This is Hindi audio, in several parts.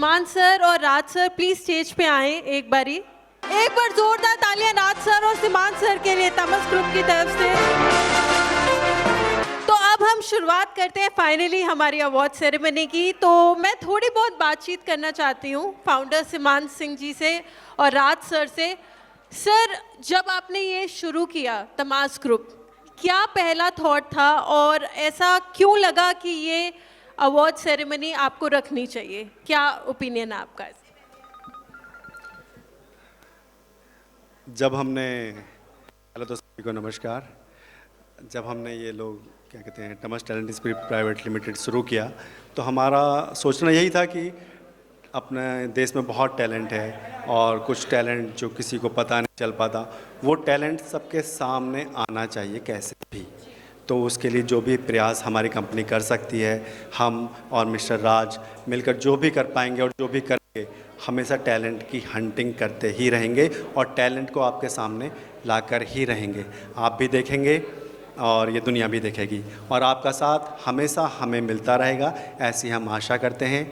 सीमांत सर और राज सर प्लीज स्टेज पे आए एक बारी। एक बार जोरदार तालियां राज सर और सीमांत सर के लिए तमस ग्रुप की तरफ से। तो अब हम शुरुआत करते हैं फाइनली हमारी अवार्ड सेरेमनी की। तो मैं थोड़ी बहुत बातचीत करना चाहती हूँ फाउंडर सीमांत सिंह जी से और राज सर से। सर, जब आपने ये शुरू किया तमाश ग्रुप, क्या पहला थॉट था और ऐसा क्यों लगा कि ये अवार्ड सेरेमनी आपको रखनी चाहिए? क्या ओपिनियन है आपका? जब हमने, पहले तो सभी को नमस्कार, जब हमने ये लोग क्या कहते हैं तमस टैलेंट स्पिरिट प्राइवेट लिमिटेड शुरू किया तो हमारा सोचना यही था कि अपने देश में बहुत टैलेंट है और कुछ टैलेंट जो किसी को पता नहीं चल पाता, वो टैलेंट सबके सामने आना चाहिए कैसे भी। तो उसके लिए जो भी प्रयास हमारी कंपनी कर सकती है, हम और मिस्टर राज मिलकर जो भी कर पाएंगे और जो भी करेंगे, हमेशा टैलेंट की हंटिंग करते ही रहेंगे और टैलेंट को आपके सामने लाकर ही रहेंगे। आप भी देखेंगे और ये दुनिया भी देखेगी और आपका साथ हमेशा हमें मिलता रहेगा, ऐसी हम आशा करते हैं।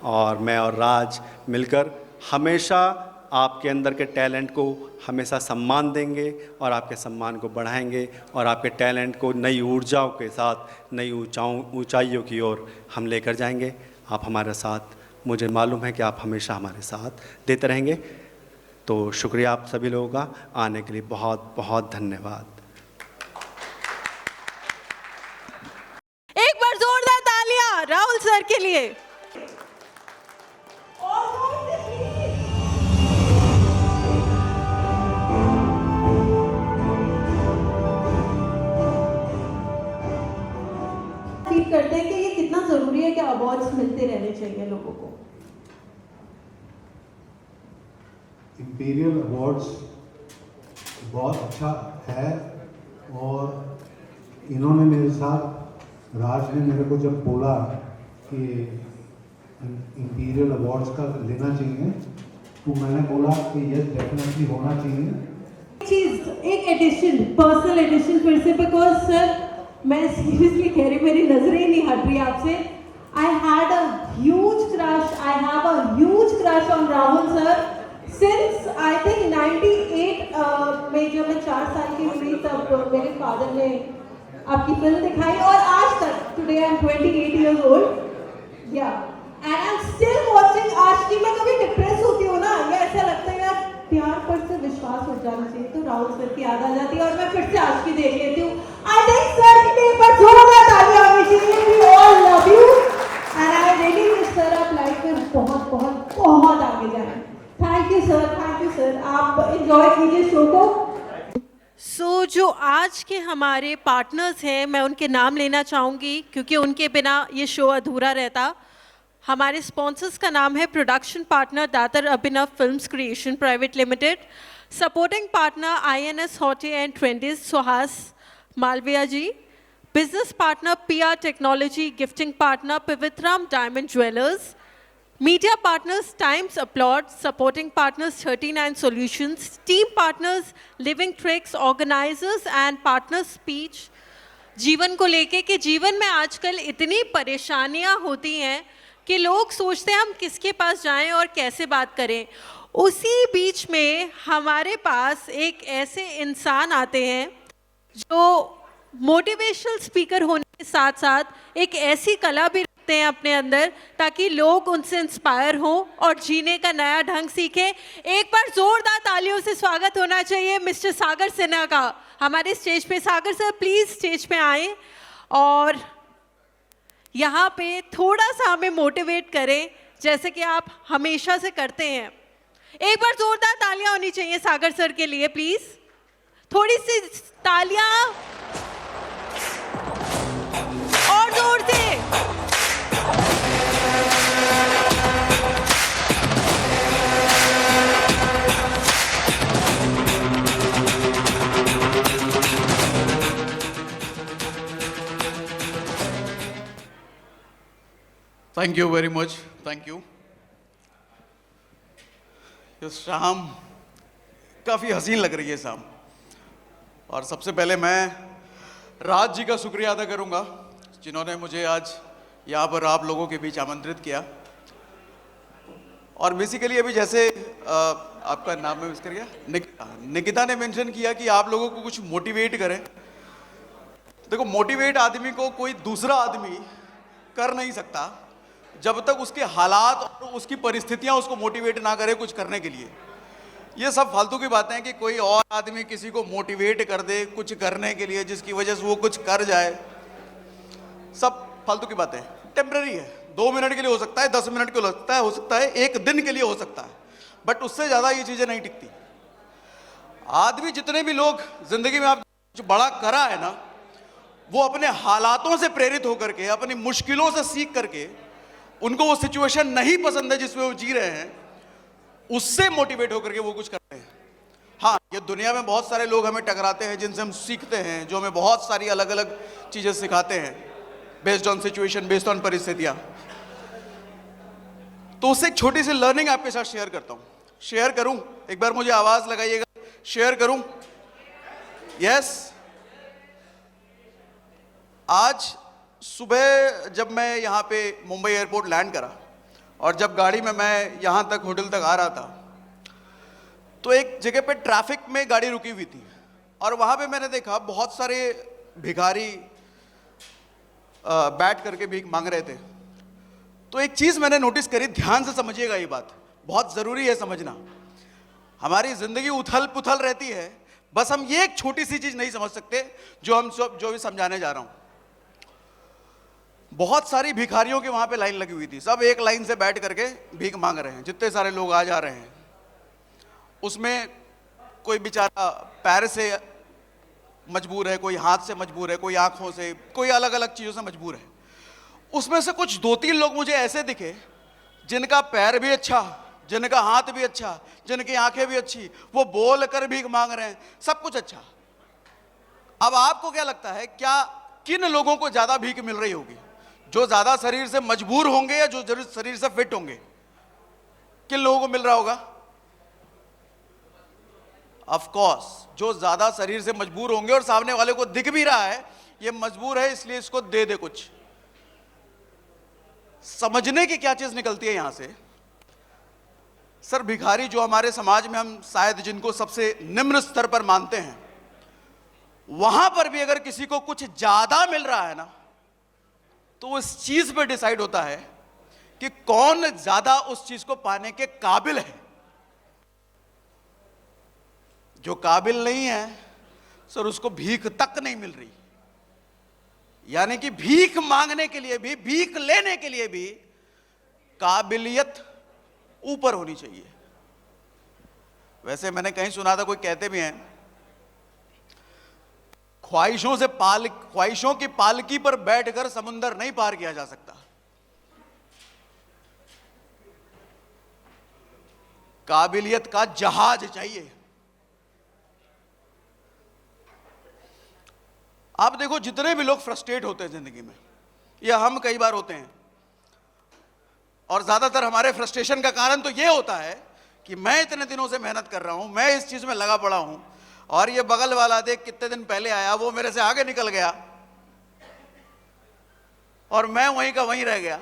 और मैं और राज मिलकर हमेशा आपके अंदर के टैलेंट को हमेशा सम्मान देंगे और आपके सम्मान को बढ़ाएंगे और आपके टैलेंट को नई ऊर्जाओं के साथ नई ऊंचाइयों की ओर हम लेकर जाएंगे। आप हमारे साथ, मुझे मालूम है कि आप हमेशा हमारे साथ देते रहेंगे। तो शुक्रिया आप सभी लोगों का, आने के लिए बहुत बहुत धन्यवाद। एक बार जोरदार तालियां राहुल सर के लिए। करते हैं कि ये कितना जरूरी है कि अवार्ड्स मिलते रहने चाहिए लोगों को। इंपीरियल अवार्ड्स बहुत अच्छा है और इन्होंने मेरे साथ, राज ने मेरे को जब बोला कि इंपीरियल अवार्ड्स का लेना चाहिए तो मैंने बोला कि यस डेफिनेटली होना चाहिए। चीज एक एडिशन, पर्सनल एडिशन फिर से, बिकॉज सर मैं सीरियसली कह रही, मेरी नजरें ही नहीं हट रही आपसे। I had a huge crush, I have a huge crush on Rahul sir since I think 98 में जब मैं 4 साल की हुई तब मेरे फादर ने आपकी फिल्म दिखाई और आज तक, today I'm 28 years old, yeah, and I'm still watching। आज की मैं कभी डिप्रेस होती हूँ ना, या ऐसा लगता है यार प्यार पर से विश्वास हो जाना चाहिए, तो राहुल सर की याद आ जाती है और मैं फिर से आज की देख लेती हूँ। I think sir की भी एक बार जोरदार तालियां होनी चाहिए। We all love you and I really wish sir आप लाइफ में बहुत बहुत बहुत आगे जाएं। Thank you sir, thank you sir। आप enjoy कीजिए शो को। जो आज के हमारे पार्टनर्स हैं, मैं उनके नाम लेना चाहूँगी क्योंकि उनके बिना ये शो अधूरा रहता। हमारे स्पॉन्सर्स का नाम है production partner Dadar Abhinav films creation private limited, supporting partner INS haute and trendies Suhas Malviya ji, business partner PR technology, gifting partner Pavitram diamond jewellers, media partners times upload, supporting partners 39 solutions, team partners living tricks, organisers and partner speech. जीवन को लेके कि जीवन में आजकल इतनी परेशानियां होती हैं कि लोग सोचते हैं हम किसके पास जाएं और कैसे बात करें। उसी बीच में हमारे पास एक ऐसे इंसान आते हैं जो मोटिवेशनल स्पीकर होने के साथ साथ एक ऐसी कला भी रखते हैं अपने अंदर ताकि लोग उनसे इंस्पायर हों और जीने का नया ढंग सीखें। एक बार जोरदार तालियों से स्वागत होना चाहिए मिस्टर सागर सिन्हा का हमारे स्टेज पे। सागर सर प्लीज स्टेज पे आएं और यहाँ पे थोड़ा सा हमें मोटिवेट करें जैसे कि आप हमेशा से करते हैं। एक बार जोरदार तालियां होनी चाहिए सागर सर के लिए, प्लीज थोड़ी सी तालियां और जोर से। Thank you very much, thank you. ये शाम काफ़ी हसीन लग रही है शाम, और सबसे पहले मैं राज जी का शुक्रिया अदा करूंगा जिन्होंने मुझे आज यहाँ पर आप लोगों के बीच आमंत्रित किया। और बेसिकली अभी जैसे आपका नाम मैं मिस कर गया, निकिता ने मेंशन किया कि आप लोगों को कुछ मोटिवेट करें। देखो, मोटिवेट आदमी को कोई दूसरा आदमी कर नहीं सकता जब तक उसके हालात और उसकी परिस्थितियां उसको मोटिवेट ना करे कुछ करने के लिए। ये सब फालतू की बातें हैं कि कोई और आदमी किसी को मोटिवेट कर दे कुछ करने के लिए जिसकी वजह से वो कुछ कर जाए, सब फालतू की बातें हैं। टेम्पररी है, 2 मिनट के लिए हो सकता है, 10 मिनट के लिए हो सकता है, 1 दिन के लिए हो सकता है, बट उससे ज़्यादा ये चीज़ें नहीं टिकती। आदमी जितने भी लोग जिंदगी में आप कुछ बड़ा करा है ना, वो अपने हालातों से प्रेरित होकर के, अपनी मुश्किलों से सीख करके, उनको वो सिचुएशन नहीं पसंद है जिसमें वो जी रहे हैं, उससे मोटिवेट होकर के वो कुछ करते हैं। हाँ, ये दुनिया में बहुत सारे लोग हमें टकराते हैं जिनसे हम सीखते हैं, जो हमें बहुत सारी अलग अलग चीज़ें सिखाते हैं based on situation, based on परिस्थितियाँ। तो उससे एक छोटी सी लर्निंग आपके साथ शेयर करता हूँ। शेयर करूँ? एक बार मुझे आवाज़ लगाइएगा, शेयर करूँ? यस। आज सुबह जब मैं यहाँ पे मुंबई एयरपोर्ट लैंड करा और जब गाड़ी में मैं यहाँ तक होटल तक आ रहा था, तो एक जगह पे ट्रैफिक में गाड़ी रुकी हुई थी और वहाँ पे मैंने देखा बहुत सारे भिखारी बैठ करके भीख मांग रहे थे। तो एक चीज़ मैंने नोटिस करी, ध्यान से समझिएगा, ये बात बहुत ज़रूरी है समझना। हमारी ज़िंदगी उथल पुथल रहती है, बस हम ये एक छोटी सी चीज़ नहीं समझ सकते जो भी समझाने जा रहा हूँ। बहुत सारी भिखारियों की वहाँ पे लाइन लगी हुई थी, सब एक लाइन से बैठ करके भीख मांग रहे हैं, जितने सारे लोग आ जा रहे हैं। उसमें कोई बेचारा पैर से मजबूर है, कोई हाथ से मजबूर है, कोई आंखों से, कोई अलग अलग चीज़ों से मजबूर है। उसमें से कुछ 2-3 लोग मुझे ऐसे दिखे जिनका पैर भी अच्छा, जिनका हाथ भी अच्छा, जिनकी आंखें भी अच्छी, वो बोल कर भीख मांग रहे हैं, सब कुछ अच्छा। अब आपको क्या लगता है, क्या किन लोगों को ज़्यादा भीख मिल रही होगी? जो ज़्यादा शरीर से मजबूर होंगे या जो शरीर से फिट होंगे? किन लोगों को मिल रहा होगा? ऑफ कोर्स जो ज़्यादा शरीर से मजबूर होंगे और सामने वाले को दिख भी रहा है ये मजबूर है इसलिए इसको दे दे कुछ। समझने की क्या चीज़ निकलती है यहां से? सर, भिखारी जो हमारे समाज में हम शायद जिनको सबसे निम्न स्तर पर मानते हैं, वहां पर भी अगर किसी को कुछ ज़्यादा मिल रहा है ना, तो उस चीज़ पर डिसाइड होता है कि कौन ज़्यादा उस चीज़ को पाने के काबिल है। जो काबिल नहीं है सर, उसको भीख तक नहीं मिल रही। यानी कि भीख मांगने के लिए भी, भीख लेने के लिए भी काबिलियत ऊपर होनी चाहिए। वैसे मैंने कहीं सुना था, कोई कहते भी हैं, ख्वाहिशों की पालकी पर बैठकर समुंदर नहीं पार किया जा सकता। काबिलियत का जहाज चाहिए। आप देखो, जितने भी लोग फ्रस्ट्रेट होते हैं जिंदगी में, या हम कई बार होते हैं, और ज्यादातर हमारे फ्रस्ट्रेशन का कारण तो ये होता है कि मैं इतने दिनों से मेहनत कर रहा हूं, मैं इस चीज में लगा पड़ा हूं, और ये बगल वाला देख कितने दिन पहले आया, वो मेरे से आगे निकल गया और मैं वहीं का वहीं रह गया।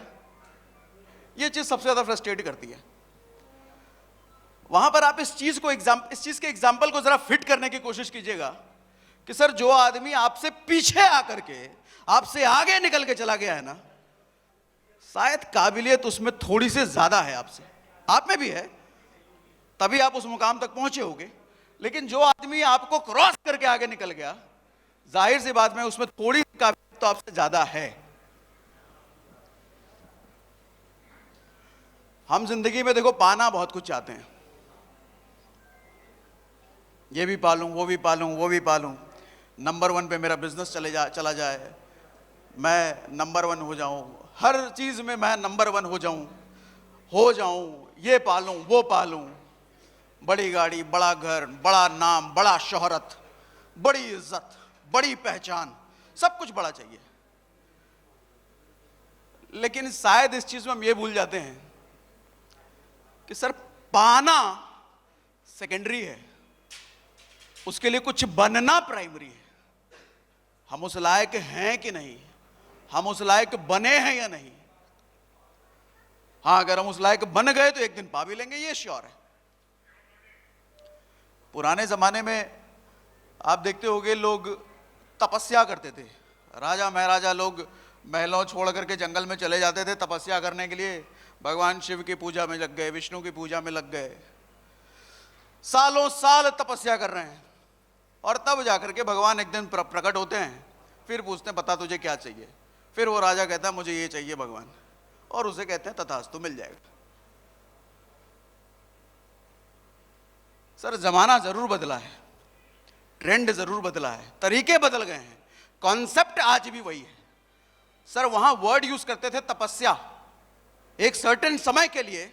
ये चीज सबसे ज्यादा फ्रस्ट्रेट करती है। वहां पर आप इस चीज के एग्जाम्पल को जरा फिट करने की कोशिश कीजिएगा कि सर, जो आदमी आपसे पीछे आकर के आपसे आगे निकल के चला गया है ना, शायद काबिलियत उसमें थोड़ी सी ज्यादा है आपसे, आप में भी है, तभी आप उस मुकाम तक पहुंचे होगे। लेकिन जो आदमी आपको क्रॉस करके आगे निकल गया, जाहिर सी बात में उसमें थोड़ी सी काबिलियत तो आपसे ज्यादा है। हम जिंदगी में देखो पाना बहुत कुछ चाहते हैं, ये भी पालूं, वो भी पालूं, वो भी पालूं, नंबर 1 पे मेरा बिजनेस चला जाए, मैं नंबर 1 हो जाऊं, हर चीज में मैं नंबर 1 हो जाऊं, ये पालूं, वो पालूं, बड़ी गाड़ी, बड़ा घर, बड़ा नाम, बड़ा शोहरत, बड़ी इज्जत, बड़ी पहचान, सब कुछ बड़ा चाहिए। लेकिन शायद इस चीज में हम ये भूल जाते हैं कि सर, पाना सेकेंडरी है, उसके लिए कुछ बनना प्राइमरी है। हम उस लायक हैं कि नहीं, हम उस लायक बने हैं या नहीं, हाँ, अगर हम उस लायक बन गए तो एक दिन पा भी लेंगे, ये श्योर है। पुराने जमाने में आप देखते होंगे लोग तपस्या करते थे। राजा महाराजा लोग महलों छोड़ करके जंगल में चले जाते थे तपस्या करने के लिए। भगवान शिव की पूजा में लग गए, विष्णु की पूजा में लग गए, सालों साल तपस्या कर रहे हैं, और तब जाकर के भगवान एक दिन प्रकट होते हैं। फिर पूछते हैं बता तुझे क्या चाहिए। फिर वो राजा कहता है मुझे ये चाहिए भगवान, और उसे कहते हैं तथास्तु, मिल जाएगा। सर जमाना जरूर बदला है, ट्रेंड जरूर बदला है, तरीके बदल गए हैं, कॉन्सेप्ट आज भी वही है। सर वहां वर्ड यूज करते थे तपस्या, एक सर्टेन समय के लिए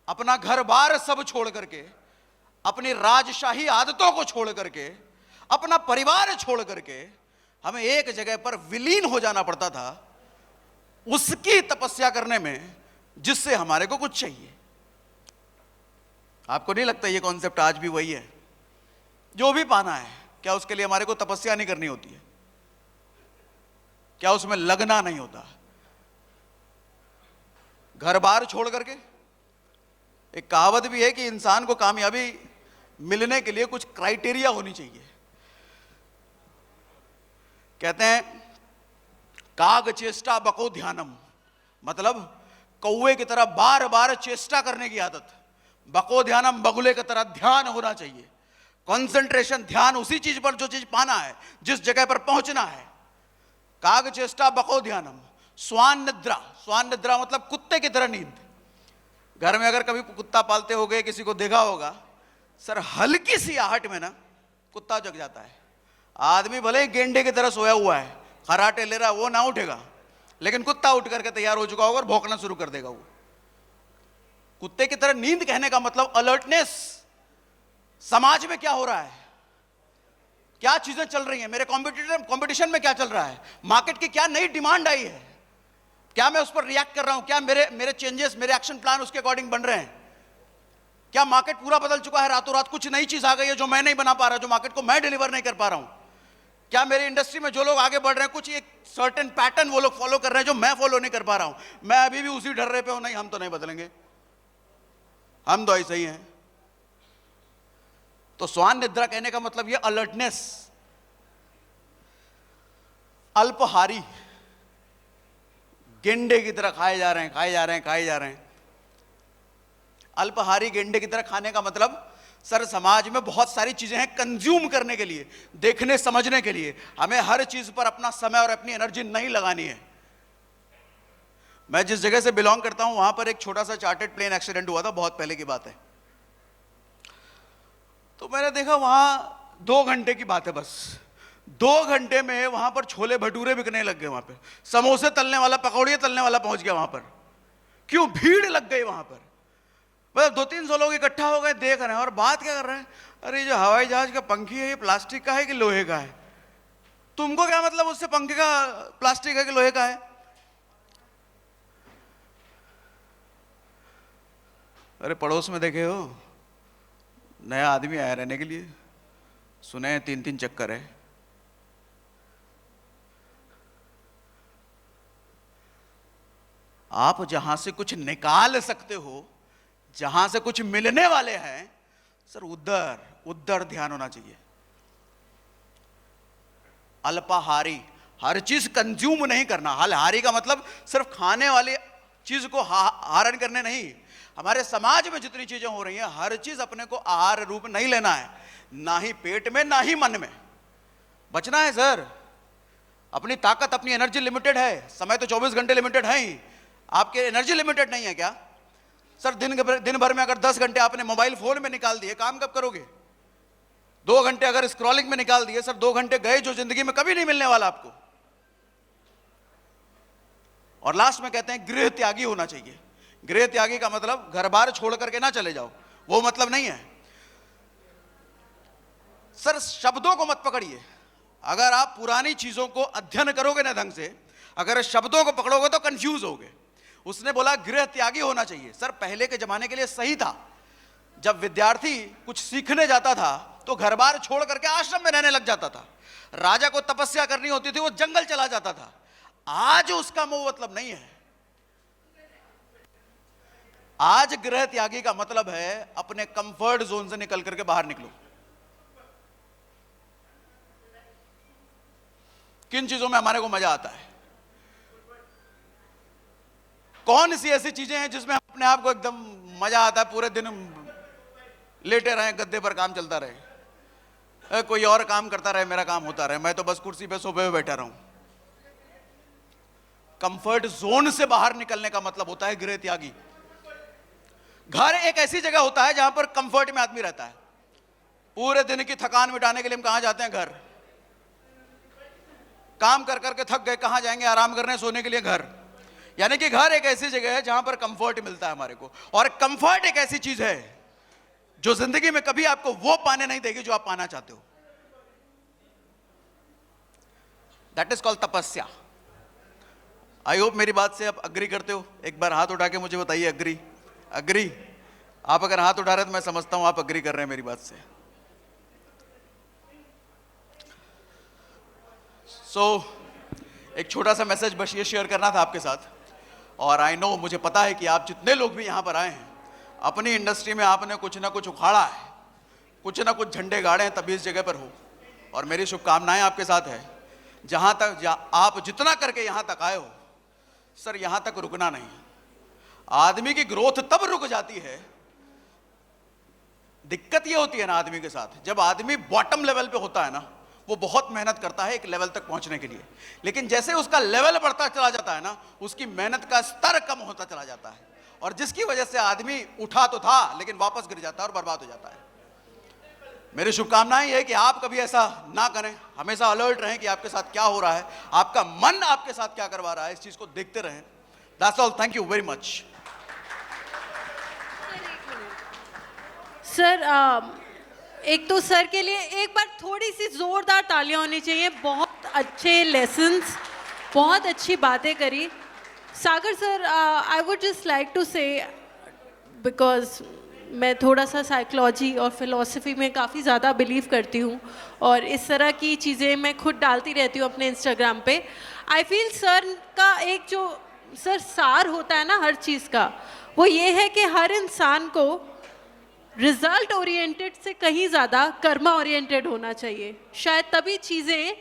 अपना घर बार सब छोड़ करके, अपनी राजशाही आदतों को छोड़ करके, अपना परिवार छोड़ करके हमें एक जगह पर विलीन हो जाना पड़ता था, उसकी तपस्या करने में, जिससे हमारे को कुछ चाहिए। आपको नहीं लगता ये कॉन्सेप्ट आज भी वही है? जो भी पाना है, क्या उसके लिए हमारे को तपस्या नहीं करनी होती है? क्या उसमें लगना नहीं होता? घर बार छोड़ करके, एक कहावत भी है कि इंसान को कामयाबी मिलने के लिए कुछ क्राइटेरिया होनी चाहिए। कहते हैं काग चेष्टा बको ध्यानम, मतलब कौवे की तरह बार बार चेष्टा करने की आदत। बको ध्यानम, बगुले की तरह ध्यान होना चाहिए, कंसंट्रेशन, ध्यान उसी चीज पर जो चीज पाना है, जिस जगह पर पहुंचना है। काग चेष्टा बको ध्यानम। स्वान निद्रा, स्वान निद्रा मतलब कुत्ते की तरह नींद। घर में अगर कभी कुत्ता पालते हो गए, किसी को देखा होगा, सर हल्की सी आहट में ना कुत्ता जग जाता है। आदमी भले ही गेंडे की तरह सोया हुआ है, खराटे ले रहा है, वो ना उठेगा, लेकिन कुत्ता उठ करके तैयार हो चुका होगा और भौंकना शुरू कर देगा। वो कुत्ते की तरह नींद कहने का मतलब अलर्टनेस। समाज में क्या हो रहा है, क्या चीजें चल रही हैं, मेरे कंपटीशन में क्या चल रहा है, मार्केट की क्या नई डिमांड आई है, क्या मैं उस पर रिएक्ट कर रहा हूं, क्या मेरे चेंजेस, मेरे एक्शन प्लान उसके अकॉर्डिंग बन रहे हैं, क्या मार्केट पूरा बदल चुका है, रातों रात कुछ नई चीज आ गई है जो मैं नहीं बना पा रहा, जो मार्केट को मैं डिलीवर नहीं कर पा रहा हूं, क्या मेरी इंडस्ट्री में जो लोग आगे बढ़ रहे हैं कुछ एक सर्टेन पैटर्न वो लोग फॉलो कर रहे हैं जो मैं फॉलो नहीं कर पा रहा हूं, मैं अभी भी उसी ढर्रे पे हूं, नहीं हम तो नहीं बदलेंगे, हम तो ऐसे ही हैं। तो स्वान निद्रा कहने का मतलब यह अलर्टनेस। अल्पहारी, गेंडे की तरह खाए जा रहे हैं, खाए जा रहे हैं, खाए जा रहे हैं। अल्पहारी गेंडे की तरह खाने का मतलब सर समाज में बहुत सारी चीजें हैं कंज्यूम करने के लिए, देखने समझने के लिए। हमें हर चीज पर अपना समय और अपनी एनर्जी नहीं लगानी है। मैं जिस जगह से बिलोंग करता हूं वहां पर एक छोटा सा चार्टर्ड प्लेन एक्सीडेंट हुआ था, बहुत पहले की बात है। तो मैंने देखा वहां 2 घंटे की बात है, बस 2 घंटे में वहां पर छोले भटूरे बिकने लग गए, वहां पे समोसे तलने वाला, पकौड़ियाँ तलने वाला पहुंच गया वहां पर। क्यों? भीड़ लग गई वहां पर। मतलब 200-300 लोग इकट्ठा हो गए, देख रहे हैं और बात क्या कर रहे हैं, अरे जो हवाई जहाज का पंखी है ये प्लास्टिक का है कि लोहे का है? तुमको क्या मतलब उससे पंखे का प्लास्टिक है कि लोहे का है? अरे पड़ोस में देखे हो, नया आदमी आया रहने के लिए, सुने 3-3 चक्कर है। आप जहां से कुछ निकाल सकते हो, जहां से कुछ मिलने वाले हैं, सर उधर ध्यान होना चाहिए। अल्पाहारी, हर चीज कंज्यूम नहीं करना। अल्पाहारी का मतलब सिर्फ खाने वाली चीज को आहरण करने नहीं। हमारे समाज में जितनी चीजें हो रही हैं, हर चीज अपने को आहार रूप नहीं लेना है, ना ही पेट में ना ही मन में। बचना है सर। अपनी ताकत, अपनी एनर्जी लिमिटेड है। समय तो 24 घंटे लिमिटेड है ही, आपकी एनर्जी लिमिटेड नहीं है क्या? सर दिन भर में अगर 10 घंटे आपने मोबाइल फोन में निकाल दिए, काम कब करोगे? 2 घंटे अगर स्क्रॉलिंग में निकाल दिए, सर 2 घंटे गए जो जिंदगी में कभी नहीं मिलने वाला आपको। और लास्ट में कहते हैं गृह त्यागी होना चाहिए। गृह त्यागी का मतलब घर बार छोड़ करके ना चले जाओ, वो मतलब नहीं है। सर शब्दों को मत पकड़िए। अगर आप पुरानी चीजों को अध्ययन करोगे ना ढंग से, अगर शब्दों को पकड़ोगे तो कंफ्यूज होगे। उसने बोला गृह त्यागी होना चाहिए। सर पहले के जमाने के लिए सही था। जब विद्यार्थी कुछ सीखने जाता था तो घर बार छोड़ करके आश्रम में रहने लग जाता था। राजा को तपस्या करनी होती थी, वो जंगल चला जाता था। आज उसका वो मतलब नहीं है। आज गृह त्यागी का मतलब है अपने कंफर्ट जोन से निकल करके बाहर निकलो। किन चीजों में हमारे को मजा आता है? कौन सी ऐसी चीजें हैं जिसमें अपने आप को एकदम मजा आता है? पूरे दिन लेटे रहे गद्दे पर, काम चलता रहे, कोई और काम करता रहे, मेरा काम होता रहे, मैं तो बस कुर्सी पे सोफे पे बैठा रहूं। कंफर्ट जोन से बाहर निकलने का मतलब होता है गृह त्यागी। घर एक ऐसी जगह होता है जहां पर कंफर्ट में आदमी रहता है। पूरे दिन की थकान मिटाने के लिए हम कहां जाते हैं? घर। काम कर करके थक गए, कहां जाएंगे? आराम करने, सोने के लिए घर। यानी कि घर एक ऐसी जगह है जहां पर कंफर्ट मिलता है हमारे को। और कंफर्ट एक ऐसी चीज है जो जिंदगी में कभी आपको वो पाने नहीं देगी जो आप पाना चाहते हो। दैट इज कॉल्ड तपस्या। आई होप मेरी बात से आप अग्री करते हो। एक बार हाथ उठा के मुझे बताइए, अग्री? अग्री? आप अगर हाथ उठा रहे तो मैं समझता हूं आप अग्री कर रहे हैं मेरी बात से। एक छोटा सा मैसेज बस ये शेयर करना था आपके साथ। और आई नो, मुझे पता है कि आप जितने लोग भी यहां पर आए हैं, अपनी इंडस्ट्री में आपने कुछ ना कुछ उखाड़ा है, कुछ ना कुछ झंडे गाड़े हैं, तभी इस जगह पर हो। और मेरी शुभकामनाएं आपके साथ है। जहां तक आप जितना करके यहां तक आए हो, सर यहां तक रुकना नहीं है। आदमी की ग्रोथ तब रुक जाती है, दिक्कत ये होती है ना आदमी के साथ, जब आदमी बॉटम लेवल पे होता है ना, वो बहुत मेहनत करता है एक लेवल तक पहुंचने के लिए, लेकिन जैसे उसका लेवल बढ़ता चला जाता है ना, उसकी मेहनत का स्तर कम होता चला जाता है, और जिसकी वजह से आदमी उठा तो था लेकिन वापस गिर जाता है और बर्बाद हो जाता है। मेरी शुभकामनाएं ये है कि आप कभी ऐसा ना करें, हमेशा अलर्ट रहें कि आपके साथ क्या हो रहा है, आपका मन आपके साथ क्या करवा रहा है, इस चीज को देखते रहें। That's all, thank you very much. Sir, एक तो सर के लिए एक बार थोड़ी सी जोरदार तालियां होनी चाहिए। बहुत अच्छे लेसन्स, बहुत अच्छी बातें करी। Sagar sir, I would just like to say, because मैं थोड़ा सा साइकोलॉजी और फिलॉसफी में काफ़ी ज़्यादा बिलीव करती हूँ, और इस तरह की चीज़ें मैं खुद डालती रहती हूँ अपने इंस्टाग्राम पे। आई फील सर का एक जो सर सार होता है ना हर चीज़ का, वो ये है कि हर इंसान को रिजल्ट ओरिएंटेड से कहीं ज़्यादा कर्मा ओरिएंटेड होना चाहिए। शायद तभी चीज़ें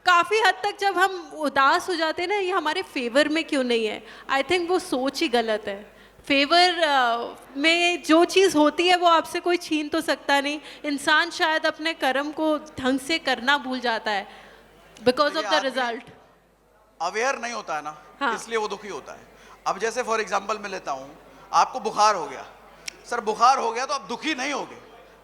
काफ़ी हद तक, जब हम उदास हो जाते हैं ना, ये हमारे फेवर में क्यों नहीं है, आई थिंक वो सोच ही गलत है। फेवर में जो चीज़ होती है वो आपसे कोई छीन तो सकता नहीं। इंसान शायद अपने कर्म को ढंग से करना भूल जाता है because of the result. Aware नहीं होता है ना, हाँ। इसलिए वो दुखी होता है। अब जैसे फॉर एग्जांपल मैं लेता हूँ, आपको बुखार हो गया, सर बुखार हो गया तो आप दुखी नहीं होगे,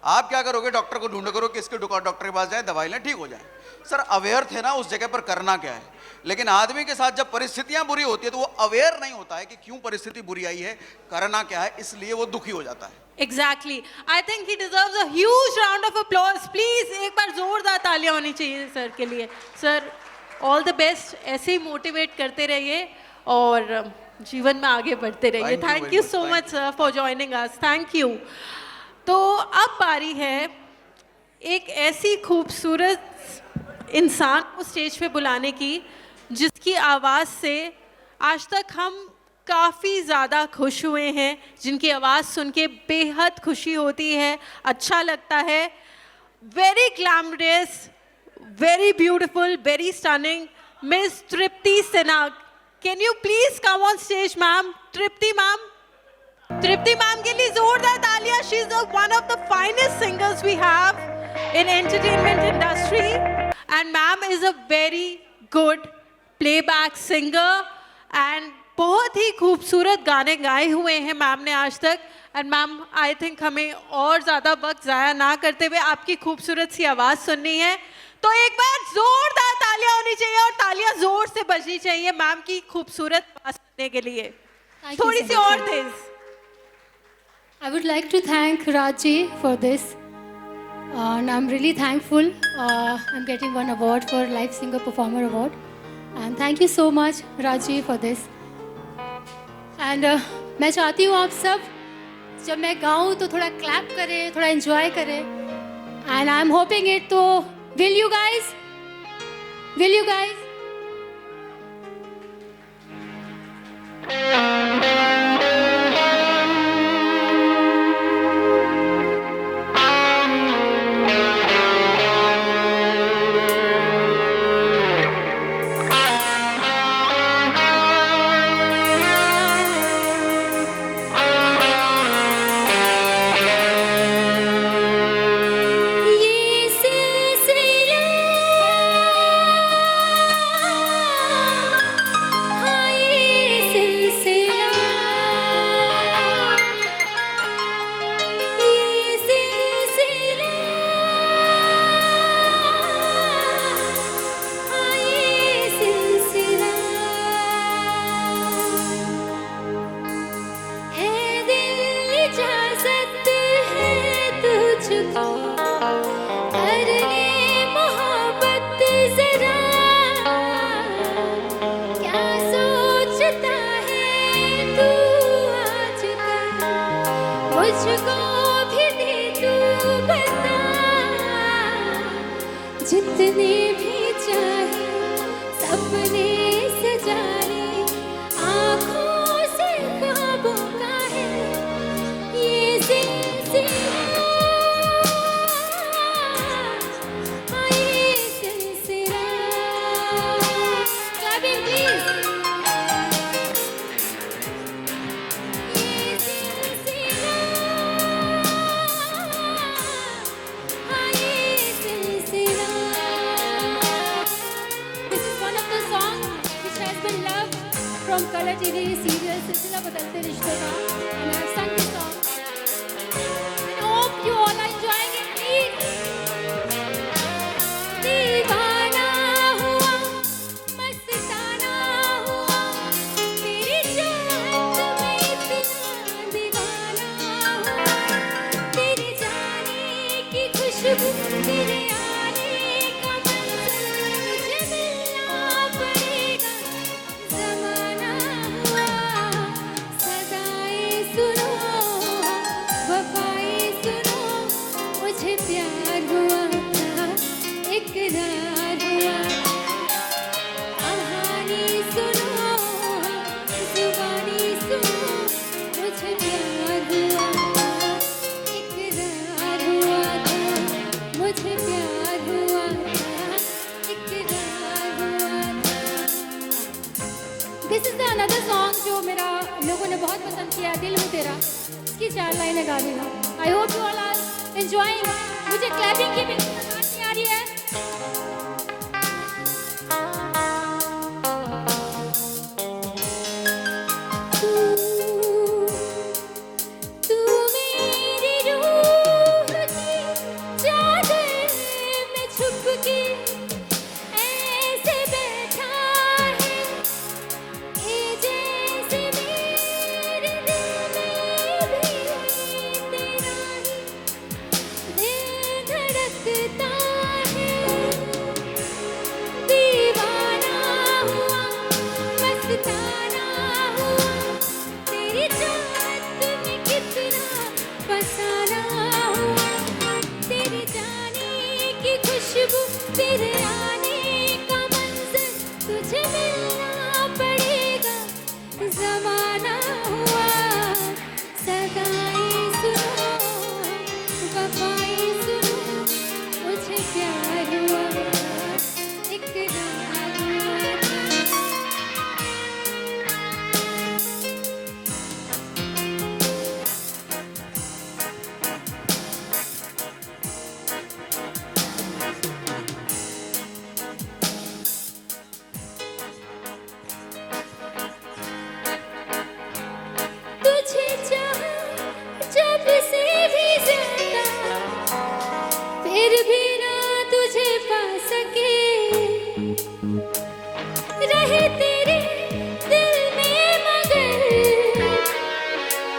आप क्या करोगे? डॉक्टर को ढूंढ करो कि इसके डॉक्टर के पास जाए, दवाई लें, ठीक हो जाए। सर अवेयर थे ना उस जगह पर करना क्या है, लेकिन आदमी के साथ जब परिस्थितियां बुरी होती है तो वो अवेयर नहीं होता है कि क्यों परिस्थिति बुरी आई है, करना क्या है, इसलिए वो दुखी हो जाता है। Exactly, I think he deserves a huge round of applause. Please एक बार जोरदार तालियां होनी चाहिए सर के लिए। सर ऑल द बेस्ट, ऐसे ही मोटिवेट करते रहिए और जीवन में आगे बढ़ते रहिए। Thank you so much sir for joining us, thank you. तो अब बारी है एक ऐसी खूबसूरत इंसान को स्टेज पे बुलाने की जिसकी आवाज़ से आज तक हम काफ़ी ज़्यादा खुश हुए हैं, जिनकी आवाज़ सुन के बेहद खुशी होती है, अच्छा लगता है। Very glamorous, very beautiful, very stunning, Miss Tripti Sinha. Can you please come on stage, ma'am? Tripti ma'am. Tripti ma'am के लिए जोरदार तालियां. She's one of the finest singers we have in entertainment industry, and ma'am is a very good playback singer and बहुत ही खूबसूरत गाने गाए हुए हैं मैम ने आज तक। एंड मैम आई थिंक हमें और ज़्यादा वक्त ज़ाया ना करते हुए आपकी खूबसूरत सी आवाज़ सुननी है, तो एक बार जोरदार तालियां होनी चाहिए और तालियां जोर से बजनी चाहिए मैम की खूबसूरत आवाज़ सुनने के लिए। थोड़ी सी और तेज। I would like to thank Raji for this, and I'm really thankful. I'm getting one award for Live Singer Performer Award, and thank you so much Raji for this. And मैं चाहती हूँ आप सब जब मैं गाऊँ तो थोड़ा क्लैप करें, थोड़ा एंजॉय करें, and I'm hoping it. तो will you guys? Will you guys? मुझको भी दे तू बता, जितने भी चाहे सपने सजा ले, आँखों से ख्वाबों का है ये सिलसिला, हाँ ये सिलसिला। Clapping please. ये सिलसिला, हाँ ये सिलसिला। This is one of the songs which has been loved from Color TV serial सिलसिला बदलते रिश्तों का, and I have sung this song. I hope you all are enjoying it. Please. दीवाना हुआ, मस्ताना हुआ, तेरी चाहत में इतना दीवाना हुआ, तेरे जाने की खुशबू, तेरे आने का मंज़र, तुझे मिलना पड़ेगा ज़माना हुआ, सदाएं सुनो, वफ़ाएं सुनो, मुझे प्यार हुआ था, इकरार हुआ, कहानी सुनो, ज़ुबानी सुनो, मुझे प्यार हुआ था, इकरार हुआ था, मुझे प्यार हुआ था, इकरार हुआ था। This is the another song जो मेरा लोगों ने बहुत पसंद किया, दिल हूँ तेरा, इसकी 4 लाइनें गा दी हूँ। I hope you all are enjoying. मुझे clapping की भी आवाज़ नहीं आ रही है। तू मेरी रूह की चादर में छुप के ऐसे बैठा है, ये जैसे मेरे दिल में भी तेरा ही दिल धड़कता है। दीवाना हुआ, मस्ताना हुआ, तेरी चाहत में कितना फसाना हुआ, तेरे जाने की खुशबू, तेरे आने का मंज़र, तुझे मिलना पड़ेगा ज़माना हुआ, सदाएं सुनो, वफ़ाएं सुनो, मुझे प्यार हुआ था, इकरार हुआ था। तुझे चाहा जब से भी ज़्यादा, फिर भी ना तुझे पा सके, रहे तेरे दिल में मगर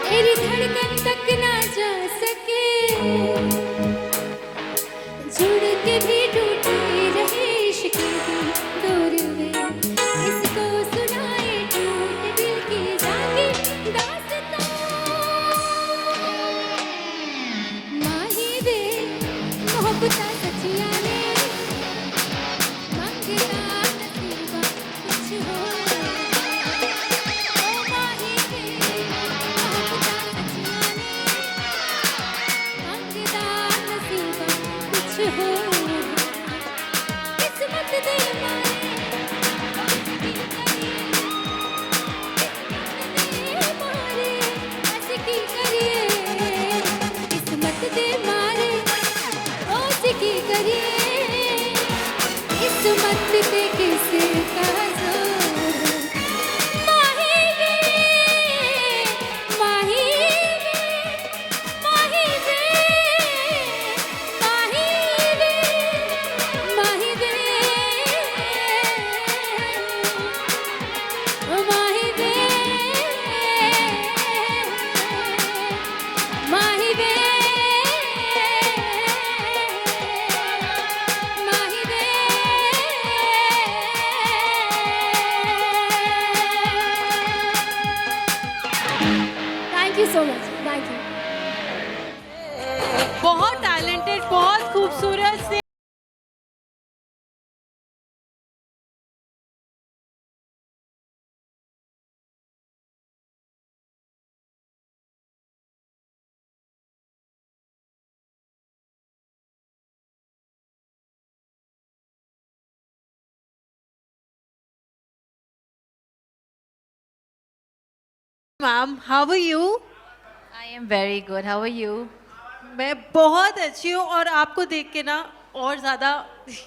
तेरी धड़कन तक ना जा सके, जुड़ के भी टूटे रहे इश्क की डोर में, इसको सुनाए टूट दिल की जाके दास्तां। माही वे मोहब्बतां सच्चियां ने, मंगना नसीबा कुछ हो। ओ माही वे मोहब्बतां सच्चियां ने, मंगना नसीबा कुछ हो। किस्मत दे मारे आशिकी करिए, किस्मत दे मारे आशिकी करिए, किस्मत पे किसका जोर। माही वे, माही वे, माही वे, माही वे, माही वे, माही वे, माही वे, माही वे। Thank you so much. Thank you. बहुत टैलेंटेड, बहुत खूबसूरत से ma'am, how are you? I am very good. How are you? मैं बहुत अच्छी हूँ और आपको देख के ना और ज़्यादा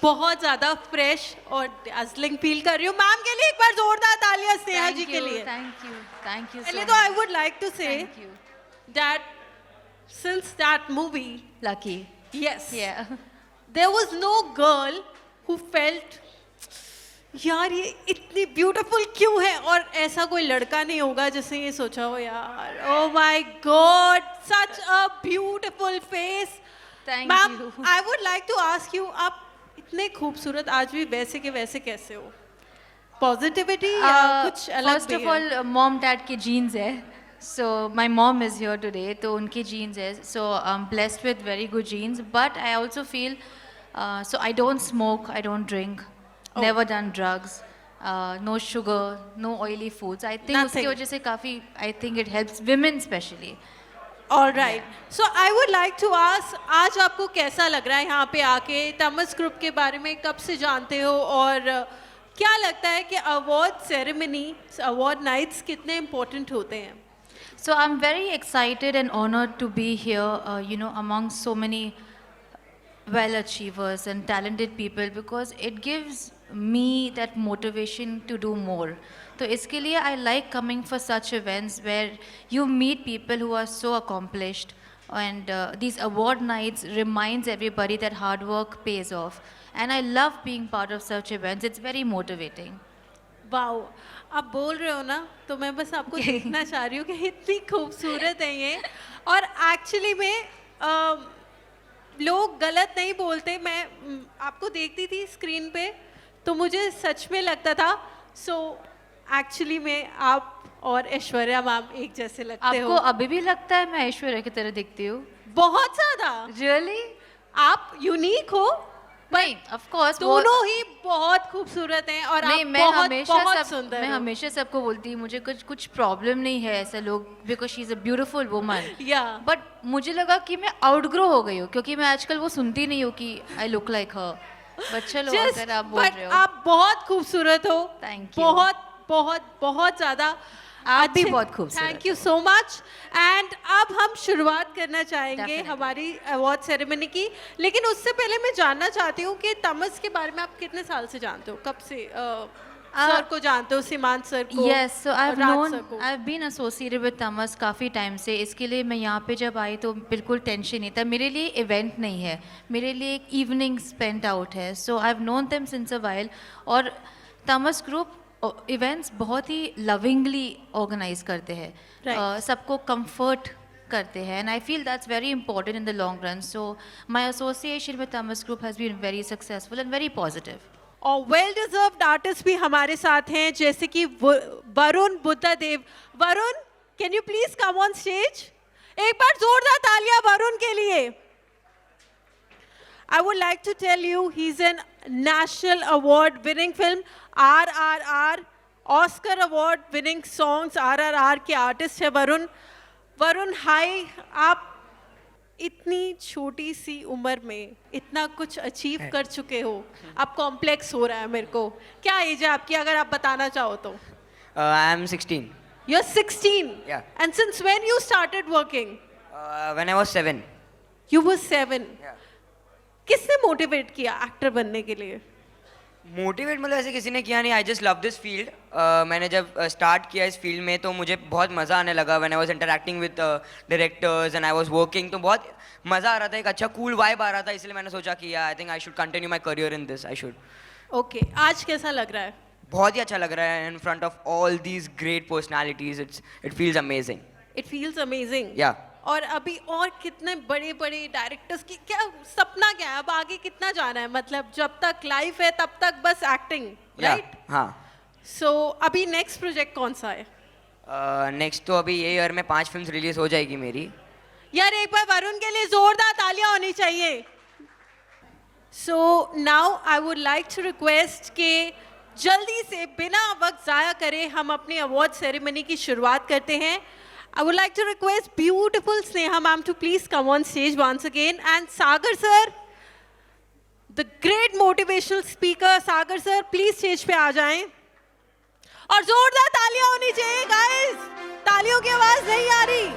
बहुत ज़्यादा फ्रेश और दार्जिलिंग फील कर रही हूँ। मैम के लिए एक बार जोरदार तालियां स्नेहा जी के लिए। Thank you so पहले much. तो आई वुड लाइक टू से Thank you. that since that movie, Lucky. yes, Yeah. there was no girl who felt यार ये इतनी ब्यूटीफुल क्यों है, और ऐसा कोई लड़का नहीं होगा जिसने ये सोचा हो यार oh my God such a beautiful face. Thank ma'am you. I would like to ask you, आप इतने खूबसूरत आज भी वैसे के वैसे कैसे हो? पॉजिटिविटी या कुछ अलग First भी of है? all, mom dad के genes है. So my mom is here today. तो उनके genes है. So I'm blessed with very good genes. But I also feel, so I don't smoke, I don't drink, never done drugs, no sugar, no oily foods. I think Nothing. उसकी वजह से काफ़ी, I think it helps women especially. All right. So I would like to ask, आज आपको कैसा लग रहा है यहाँ पे आके? तमस ग्रुप के बारे में कब से जानते हो, और क्या लगता है कि अवार्ड सेरेमनी, अवार्ड नाइट्स कितने इम्पोर्टेंट होते हैं? So I'm very excited and honored to be here, among so many well achievers and talented people, because it gives me that motivation to do more. So इसके लिए I like coming for such events where you meet people who are so accomplished, and these award nights reminds everybody that hard work pays off. And I love being part of such events. It's very motivating. Wow, आप बोल रहे हो ना तो मैं बस आपको देखना चाह रही हूँ कि इतनी खूबसूरत है ये, और एक्चुअली में लोग गलत नहीं बोलते। मैं आपको देखती थी स्क्रीन पे तो मुझे सच में लगता था, सो एक्चुअली में आप और ऐश्वर्या मैम एक जैसे लगते आपको हो। अभी भी लगता है मैं ऐश्वर्या की तरह दिखती हूँ? बहुत ज़्यादा। Really? आप यूनिक हो, नहीं, of course. दोनों ही बहुत खूबसूरत हैं और नहीं, आप मैं बहुत हमेशा बहुत सुंदर मैं हो। हमेशा सबको बोलती हूँ मुझे कुछ प्रॉब्लम नहीं है ऐसा लोग, because she is a beautiful woman. Yeah. But मुझे लगा कि मैं आउटग्रो हो गई हूँ, क्योंकि मैं आजकल वो सुनती नहीं हूँ कि I look like her. But चलो अगर आप बोल रहे हो. आप बहुत खूबसूरत हो। Thank you. बहुत बहुत बहुत ज़्यादा। आप भी बहुत खूबसूरत thank you so much. And अब हम शुरुआत करना चाहेंगे Definitely. हमारी अवार्ड सेरेमनी की, लेकिन उससे पहले मैं जानना चाहती हूँ कि तमस के बारे में आप कितने साल से जानते हो? कब से सर को जानते हो, सीमांत सर को? Yes, so और राज सर को? I've been associated with Tamas काफ़ी टाइम से. इसके लिए मैं यहाँ पे जब आई तो बिल्कुल टेंशन नहीं था. मेरे लिए इवेंट नहीं है, मेरे लिए एक इवनिंग स्पेंड आउट है. So I have known them since a while. और तमस ग्रुप इवेंट्स बहुत ही लविंगली ऑर्गेनाइज करते हैं. Right. सबको कंफर्ट करते हैं, and I feel that's very important in the long run. So my association with Tamas group has been very successful and very positive. और वेल डिजर्व्ड आर्टिस्ट भी हमारे साथ हैं, जैसे कि Varun Buddhadev. Varun, can you please come on stage? एक बार जोरदार तालियां वरुण के लिए. I would like to tell you he's an national award winning film, RRR, Oscar award winning songs, RRR के आर्टिस्ट है वरुण. वरुण हाय, आप इतनी छोटी सी उम्र में इतना कुछ अचीव कर चुके हो. अब कॉम्प्लेक्स हो रहा है मेरे को. क्या एज है आपकी, अगर आप बताना चाहो तो? I am 16. You're 16. Yeah. And since when you started working? When I was 7. You were 7. Yeah. किसने मोटिवेट किया एक्टर बनने के लिए? मोटिवेट मतलब ऐसे किसी ने किया नहीं. I just love this field. मैंने जब स्टार्ट किया इस फील्ड में तो मुझे बहुत मज़ा आने लगा. When I was interacting with directors and I was working, तो बहुत मज़ा आ रहा था, एक अच्छा कूल वाइब आ रहा था. इसलिए मैंने सोचा कि I think I should continue my career in this. I should. Okay, आज कैसा लग रहा है? बहुत ही अच्छा लग रहा है in front of all these great personalities. It feels amazing. It feels amazing. या और अभी और कितने बड़े बड़े डायरेक्टर्स की क्या सपना क्या है? अब आगे कितना जाना है? मतलब जब तक लाइफ है तब तक बस एक्टिंग, राइट? हाँ. सो अभी नेक्स्ट प्रोजेक्ट कौन सा है? नेक्स्ट तो अभी ये ईयर में 5 फिल्म्स रिलीज हो जाएगी मेरी. यार एक बार वरुण के लिए जोरदार तालियां होनी चाहिए. So now I would like to request कि जल्दी से बिना वक्त ज़ाया करे हम अपनी अवार्ड सेरेमनी की शुरुआत करते हैं. I would like to request beautiful Sneha ma'am to please come on stage once again, and Sagar sir, the great motivational speaker Sagar sir, please stage पे आ जाएं. और जोरदार तालियां होनी चाहिए guys. तालियों की आवाज नहीं आ रही.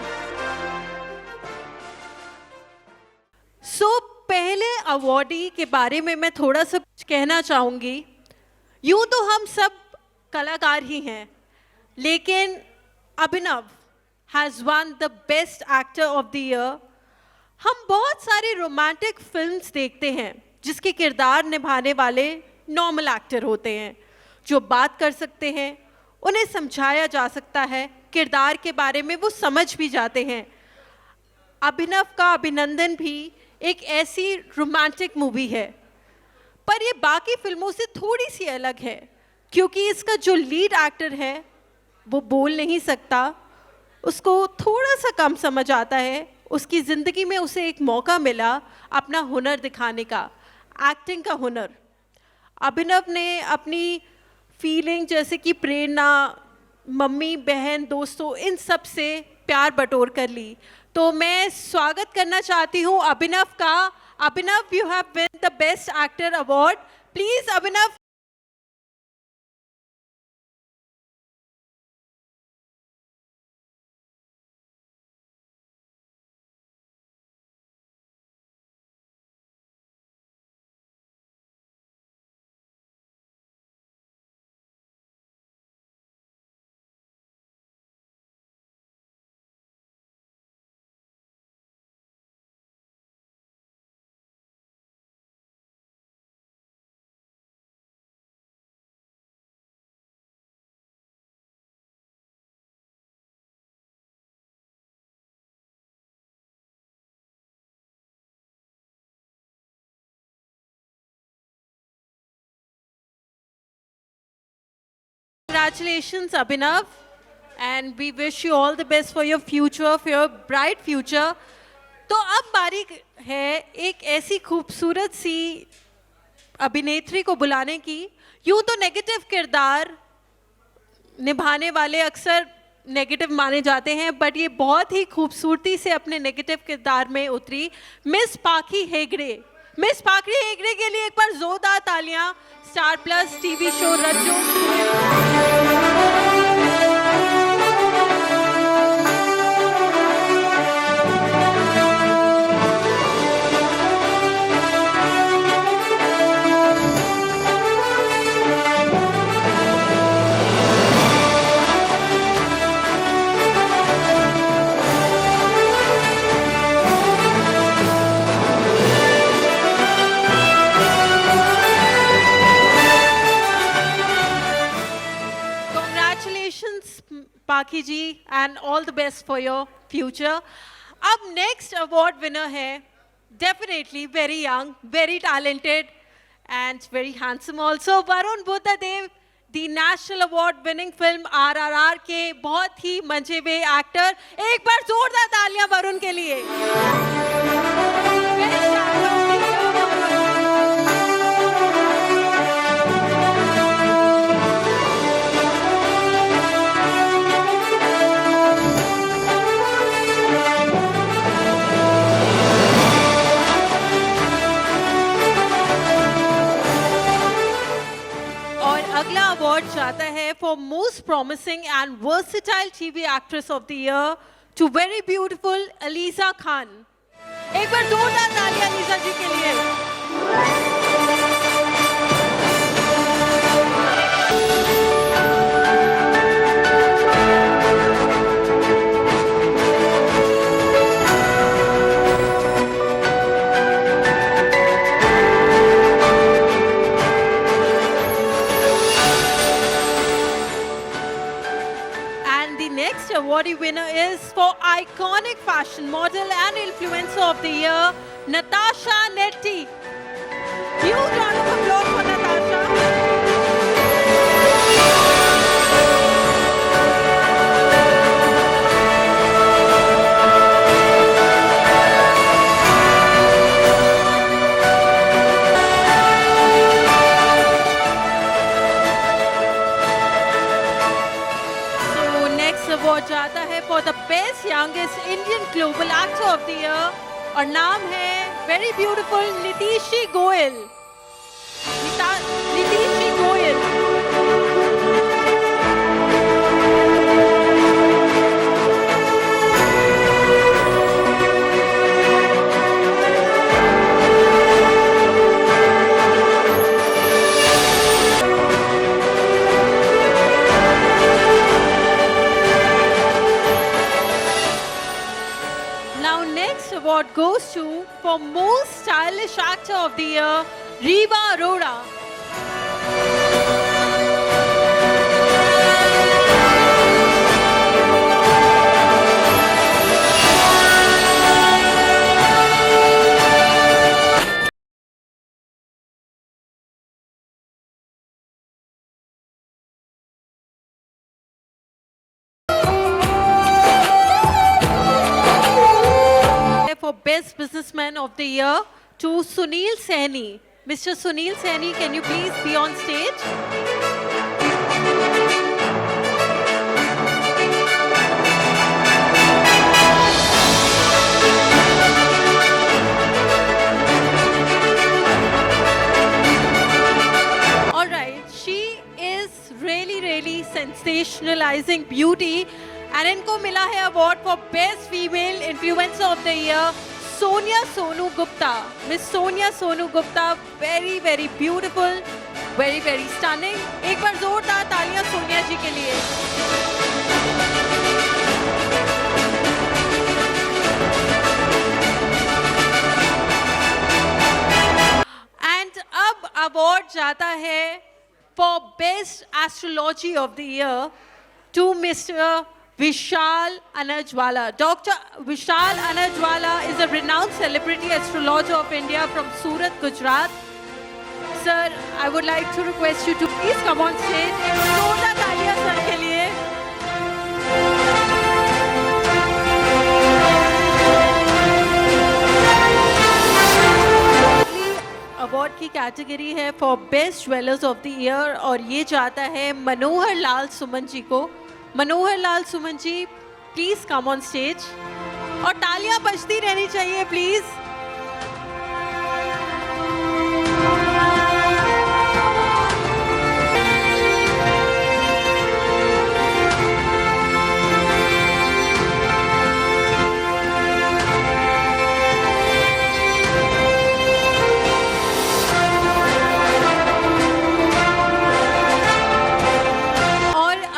पहले अवॉर्डी के बारे में मैं थोड़ा सा कुछ कहना चाहूँगी. यूँ तो हम सब कलाकार ही हैं, लेकिन Abhinav has won the best actor of the year. हम बहुत सारे रोमांटिक फिल्म्स देखते हैं जिसके किरदार निभाने वाले नॉर्मल एक्टर होते हैं, जो बात कर सकते हैं, उन्हें समझाया जा सकता है, किरदार के बारे में वो समझ भी जाते हैं. अभिनव का अभिनंदन भी एक ऐसी रोमांटिक मूवी है, पर ये बाकी फिल्मों से थोड़ी सी अलग है क्योंकि इसका जो लीड एक्टर है वो बोल नहीं सकता, उसको थोड़ा सा कम समझ आता है. उसकी ज़िंदगी में उसे एक मौका मिला अपना हुनर दिखाने का, एक्टिंग का हुनर. अभिनव ने अपनी फीलिंग जैसे कि प्रेरणा, मम्मी, बहन, दोस्तों, इन सब से प्यार बटोर कर ली. तो मैं स्वागत करना चाहती हूँ अभिनव का. Abhinav, you have win the best actor award. Please Abhinav. Congratulations, Abhinav, and we wish you all the best for your future, for your bright future. तो अब बारी है एक ऐसी खूबसूरत सी अभिनेत्री को बुलाने की. यूँ तो नेगेटिव किरदार निभाने वाले अक्सर नेगेटिव माने जाते हैं, बट ये बहुत ही खूबसूरती से अपने नेगेटिव किरदार में उतरी मिस पाखी हेगड़े. मिस पाखी हेगड़े के लिए एक बार जोरदार तालियां. स्टार प्लस टीवी शो रज्जो. पाखी जी, and all the best for your future. अब next award winner है, definitely very young, very talented and very handsome also, Varun Buddhadev, the national award winning film RRR के बहुत ही मंझे हुए एक्टर. एक बार जोरदार तालियां वरुण के लिए. Best actor of the year, Varun. अगला अवार्ड जाता है for most promising and versatile TV actress of the year to very beautiful Aliza Khan. एक बार जोरदार तालियां अलीजा जी के लिए. Awardee winner is for iconic fashion model and influencer of the year, Natasha Netti. Huge round of applause for Natasha. Actor of the year और नाम है very beautiful Nitishi Goyal. Nitishi Goyal. Now next award goes to for most stylish actor of the year, Reva Arora. For Best Businessman of the Year to Sunil Saini. Mr. Sunil Saini, can you please be on stage? All right, she is really sensationalizing beauty. And इनको मिला है award for best female influencer of the year Sonia Sonu Gupta. Miss Sonia Sonu Gupta very beautiful, very stunning. एक बार जोरदार तालियां सोनिया जी के लिए। एंड अब अवार्ड जाता है for best astrology of the year to mister Vishal Anajwala. Dr. Vishal Anajwala is a renowned celebrity astrologer of India from Surat, Gujarat. Sir, I would like to request you to please come on stage. एक जोरदार तालियां सर के लिए। अवार्ड की कैटेगरी है for best jewellers of the year और ये जाता है मनोहर लाल सुमन जी को। Manohar Lal Suman ji please come on stage और तालियां बजती रहनी चाहिए प्लीज।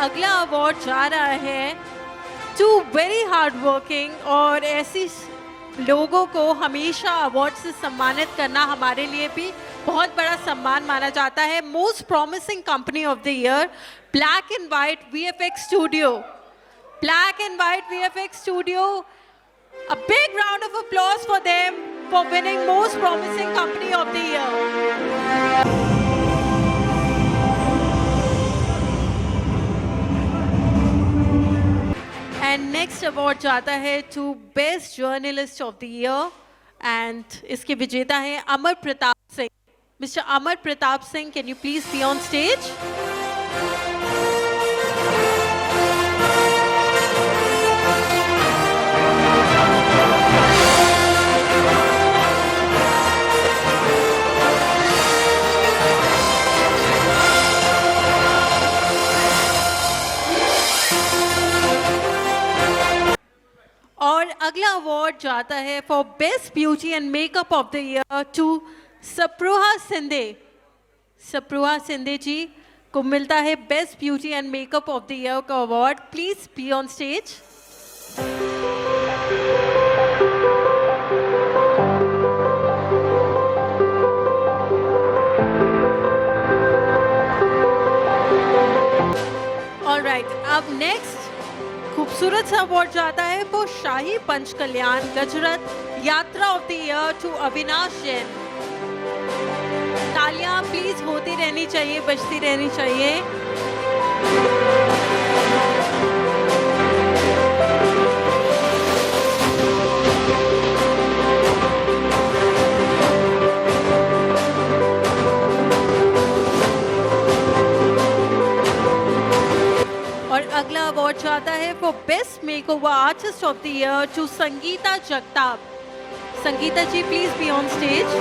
अगला अवार्ड जा रहा है टू वेरी हार्ड वर्किंग और ऐसी लोगों को हमेशा अवार्ड से सम्मानित करना हमारे लिए भी बहुत बड़ा सम्मान माना जाता है। Most promising company of the year black and white VFX studio. Black and white VFX studio, a big round of applause for them for winning most promising company of the year. And next award जाता है to best journalist of the year and इसके विजेता है Amar Pratap Singh. Mister Amar Pratap Singh, can you please be on stage? और अगला अवार्ड जाता है for best beauty and makeup of the year to Sapruha Sindhe. Sapruha Sindhe ji को मिलता है best beauty and makeup of the year का award. Please be on stage. Alright, अब नेक्स्ट खूबसूरत सा अवार्ड जाता है वो शाही पंच कल्याण गजरत यात्रा of the year to Avinash Jain. तालियां प्लीज होती रहनी चाहिए, बजती रहनी चाहिए। और अगला अवार्ड जाता है for for Best Makeover Artist of the Year to Sangeeta Jagtap. Sangeeta ji, please be on stage.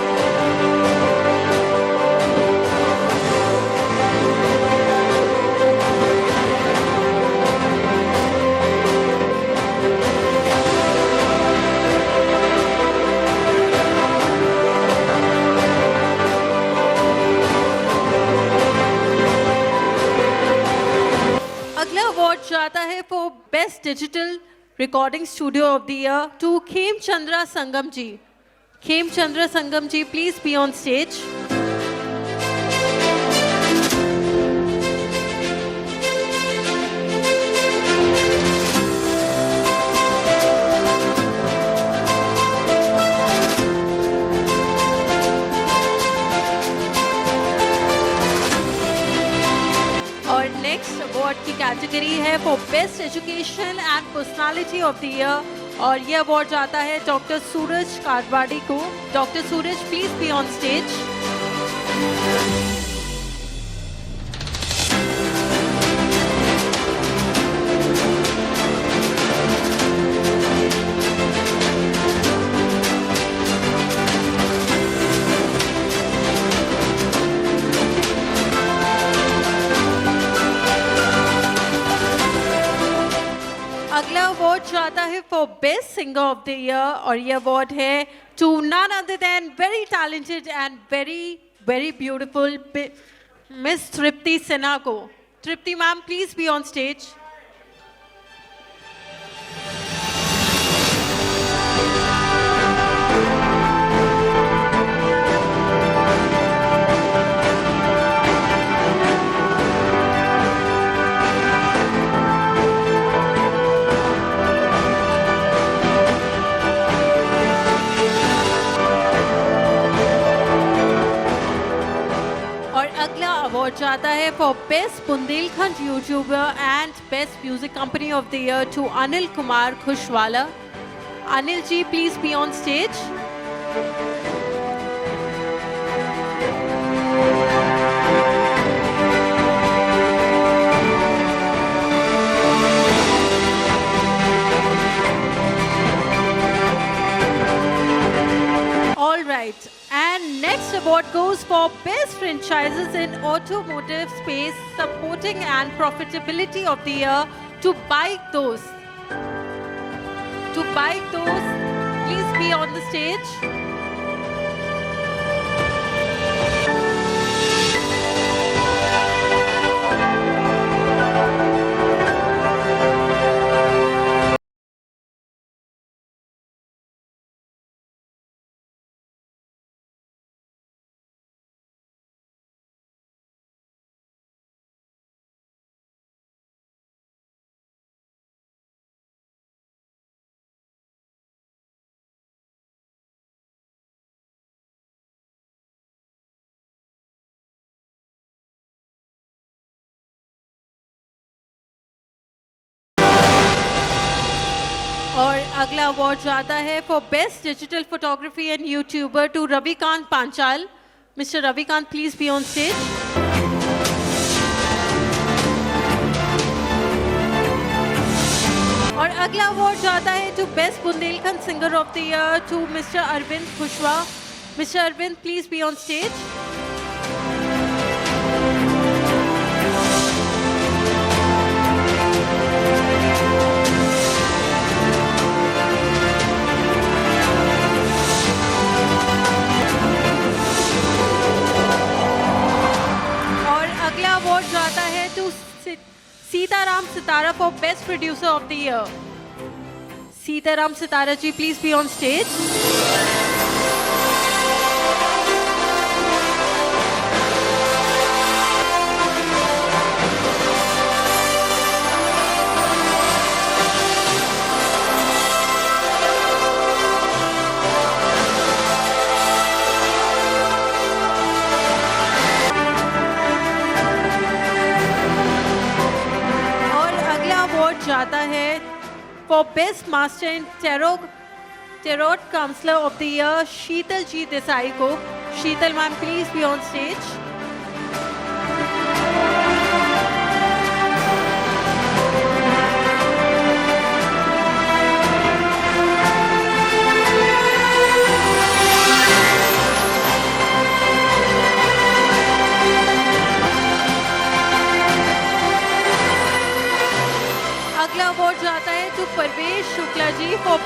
अगला अवार्ड जाता है for best digital recording studio of the year to Khemchandra Sangam ji. Khemchandra Sangam ji, please be on stage. Next award की कैटेगरी है for best education and personality of the year और ये अवार्ड जाता है डॉक्टर सूरज काटवाड़ी को. Doctor Suraj, please be on stage. अगला अवार्ड जाता है for best singer of the year और ये अवार्ड है to none other than very talented and very very beautiful miss Tripti Sinha को. Tripti ma'am, please be on stage. अगला अवार्ड जाता है for best Bundelkhand YouTuber and best music company of the year to Anil Kumar Khushwala. Anil ji, please be on stage. All right. And next award goes for best franchises in automotive space supporting and profitability of the year to Bike Dost. To Bike Dost, please be on the stage. और अगला अवार्ड जाता है for best digital photography and YouTuber to Ravikant Panchal. Mister Ravikant, please be on stage. और अगला अवार्ड जाता है to best Bundelkhand singer of the year to mister Arvind Khushwa. Mister Arvind, please be on stage. Award जाता है to Sitaram Sitara for best producer of the year. Sitaram Sitara ji, please be on stage. जाता है for best master in tarot counsellor of the year Sheetal ji Desai को. Sheetal ma'am, please be on stage.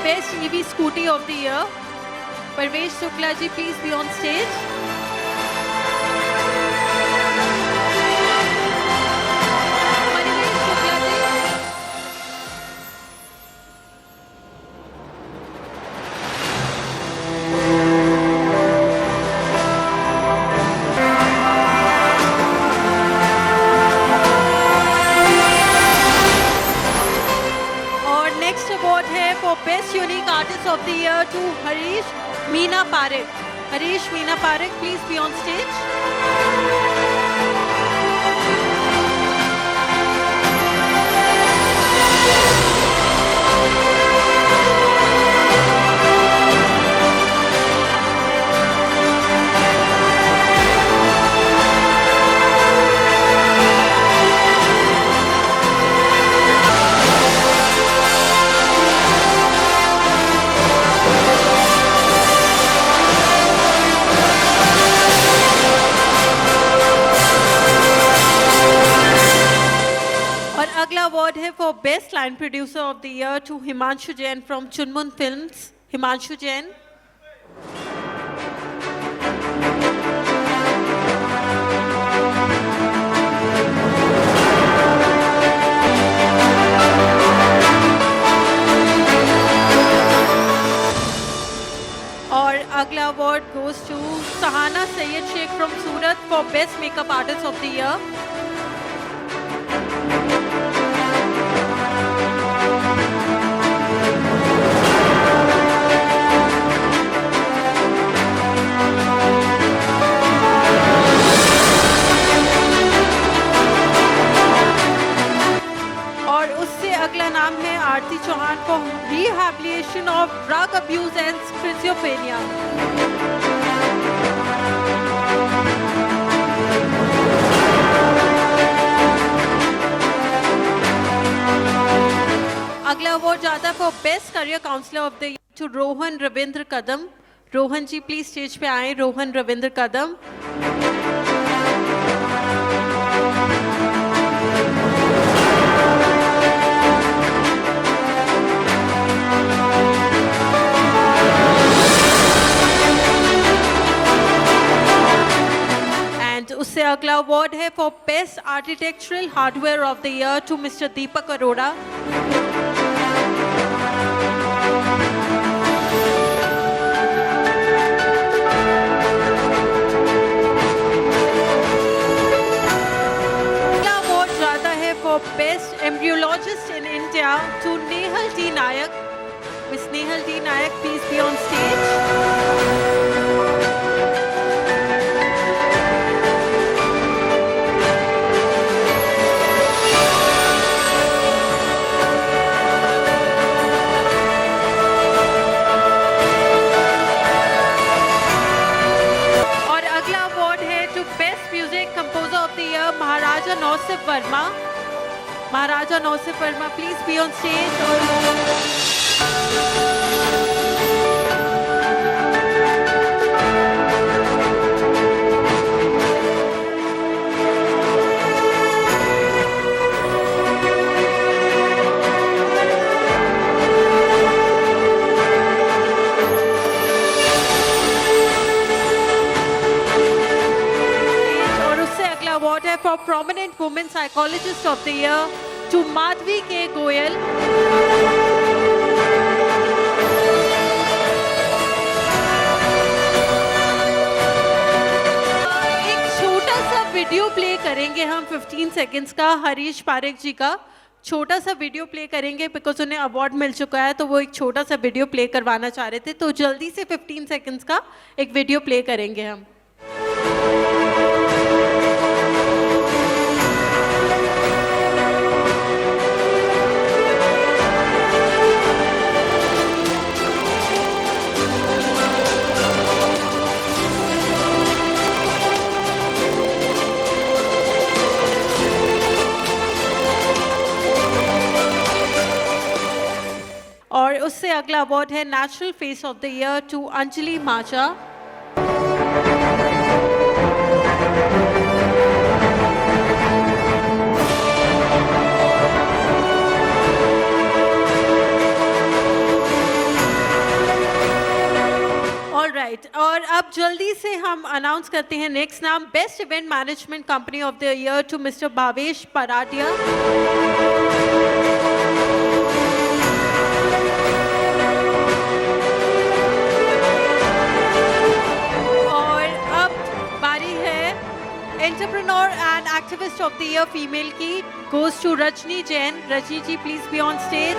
Best EV Scooty of the Year. Parvesh Shukla ji, please be on stage. Parvesh Shukla ji. और नेक्स्ट अवार्ड है for best unique artist of the year to Harish Meena Parekh. Harish Meena Parekh, please be on stage. और अगला अवार्ड है for best line producer of the year to Himanshu Jain from Chunmun films. Himanshu Jain. और अगला award goes to Sahana Syed Shaikh from Surat for best makeup artist of the year. और उससे अगला नाम है Aarti Chauhan for rehabilitation of drug abuse and schizophrenia. अगला अवार्ड जाता है for best career counsellor of the year to Rohan Ravindra Kadam. Rohan ji please stage पे आए. रोहन रविंद्र कदम. एंड उससे अगला अवार्ड है for best architectural hardware of the year to mister Deepak Arora. For Best Embryologist in India to Nehal D. Nayak. Miss Nehal D. Nayak, please be on stage. और अगला अवार्ड है to best music composer of the year Maharaja Nausif Verma. Maharaja Nausif Verma, please be on stage. और उससे अगला अवार्ड है for prominent women psychologist of the year to Madhavi K Goyal. एक छोटा सा वीडियो प्ले करेंगे हम 15 सेकंड्स का हरीश पारेख जी का. छोटा सा वीडियो प्ले करेंगे बिकॉज उन्हें अवार्ड मिल चुका है तो वो एक छोटा सा वीडियो प्ले करवाना चाह रहे थे. तो जल्दी से 15 सेकंड्स का एक वीडियो प्ले करेंगे हम. और उससे अगला अवार्ड है natural face of the year to Anjali Macha. Right, और अब जल्दी से हम अनाउंस करते हैं नेक्स्ट नाम, best event management company of the year to mister Bhavesh Paratiya. और अब बारी है entrepreneur and activist of the year female की, goes to Rajni Jain. Rajni ji please be on stage.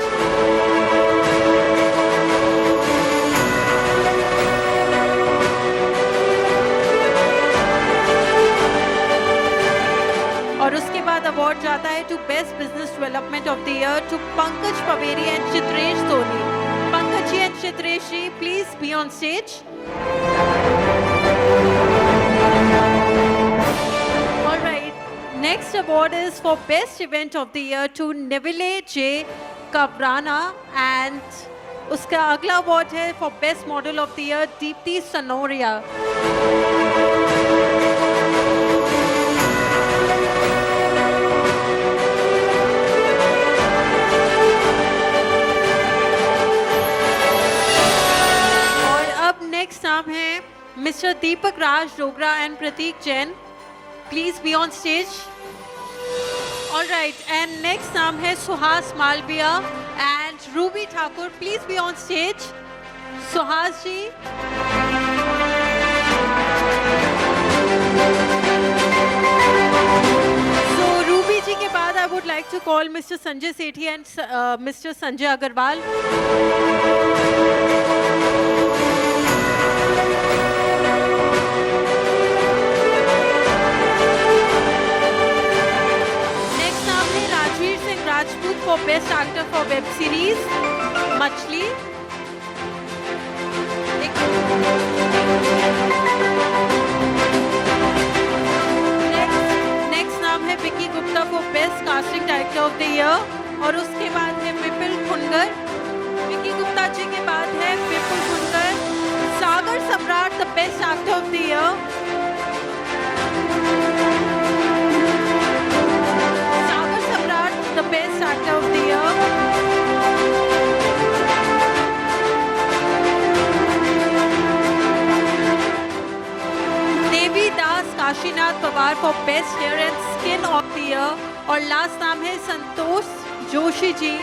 और उसके बाद अवार्ड जाता है to best business development of the year to Pankaj Paveri and Chitresh Soni. Pankaj ji and Chitresh ji please be on stage. Next award is for best event of the year to Nivile J Kavrana, and उसका अगला award है for best model of the year Deepti Sanoria. और अब next नाम है Mr. Deepak Raj Dogra and Prateek Jain, please be on stage. All right, and next नाम है Suhas Malviya and Ruby Thakur, please be on stage. Suhas ji. So Ruby ji के बाद I would like to call Mr. Sanjay Sethi and Mr. Sanjay Agarwal. Rajput for best actor for web series मछली। नेक्स्ट नाम है Vicky Gupta for best casting director of the year, और उसके बाद है विपुल खुनगर। विकी गुप्ता जी के बाद है विपुल खुनगर। सागर सम्राट the best actor of the year। The best actor of the year. Devi Das Kashinath Pawar for best hair and skin of the year, और लास्ट नाम है संतोष Joshi ji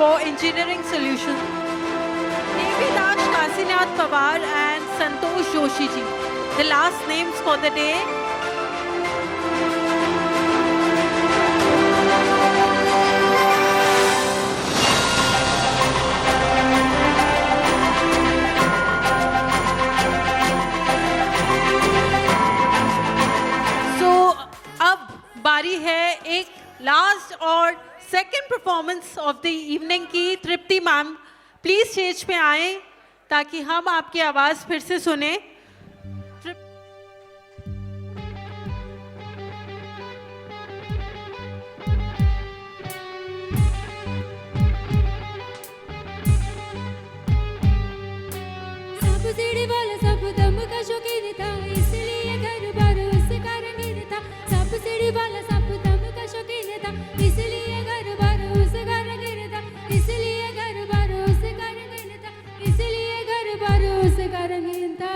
for engineering solution। Devi Das Kashinath Pawar and Santosh Joshi ji, the last names for the day। बारी है एक लास्ट और second performance of the evening की। तृप्ति मैम प्लीज स्टेज पे आए ताकि हम आपकी आवाज फिर से सुने। सब सीढ़ी वाला सब दम का शौकीन था, इसलिए घर बार उसका रंगीन था। सब सीढ़ी वाला सब दम का शौकीन था, इसलिए घर बार उसका रंगीन था। इसलिए घर बार उसका रंगीन था। इसलिए घर बार उसका रंगीन था।